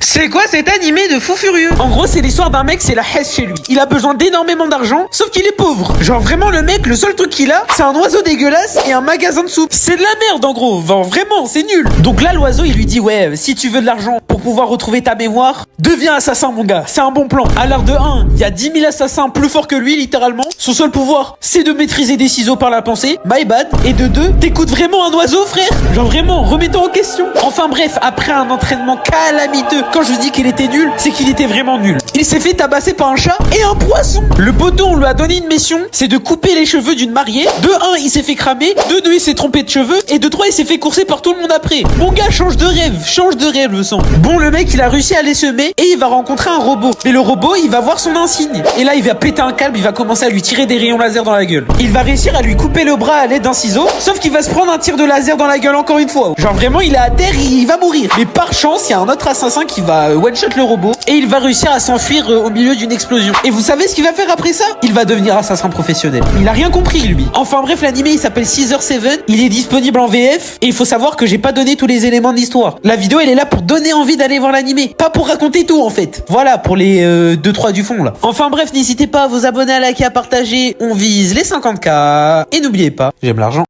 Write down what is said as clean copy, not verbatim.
C'est quoi cet animé de fou furieux? En gros, c'est l'histoire d'un mec, c'est la hesse chez lui. Il a besoin d'énormément d'argent, sauf qu'il est pauvre. Genre vraiment le mec, le seul truc qu'il a, c'est un oiseau dégueulasse et un magasin de soupe. C'est de la merde en gros, enfin, vraiment, c'est nul. Donc là, l'oiseau, il lui dit, ouais, si tu veux de l'argent pour pouvoir retrouver ta mémoire, deviens assassin mon gars, c'est un bon plan. À l'heure de 1, il y a 10 000 assassins plus forts que lui, littéralement. Son seul pouvoir, c'est de maîtriser des ciseaux par la pensée, my bad. Et de 2, t'écoutes vraiment un oiseau, frère? Genre vraiment, remets-toi en question. Enfin bref, après un entraînement calamiteux, quand je dis qu'il était nul, c'est qu'il était vraiment nul. Il s'est fait tabasser par un chat et un poisson. Le poteau, on lui a donné une mission, c'est de couper les cheveux d'une mariée. De 1, il s'est fait cramer. De 2, il s'est trompé de cheveux. Et de 3, il s'est fait courser par tout le monde après. Mon gars, change de rêve, le sang. Bon, le mec, il a réussi à les semer et il va rencontrer un robot. Mais le robot, il va voir son insigne. Et là, il va péter un câble, il va commencer à lui tirer des rayons laser dans la gueule. Il va réussir à lui couper le bras à l'aide d'un ciseau, sauf qu'il va se prendre un tir de laser dans la gueule encore une fois. Genre vraiment, il est à terre, il va mourir. Mais par chance, il y a un autre assassin qui va one-shot le robot et il va réussir à s'enfuir au milieu d'une explosion. Et vous savez ce qu'il va faire après ça? Il va devenir assassin professionnel. Il a rien compris, lui. Enfin bref, l'animé, il s'appelle Caesar 7. Il est disponible en VF et il faut savoir que j'ai pas donné tous les éléments de l'histoire. La vidéo, elle est là pour donner envie d'aller voir l'animé, pas pour raconter tout en fait. Voilà, pour les 2-3 du fond là. Enfin bref, n'hésitez pas à vous abonner, à liker, à partager. On vise les 50K. Et n'oubliez pas, j'aime l'argent.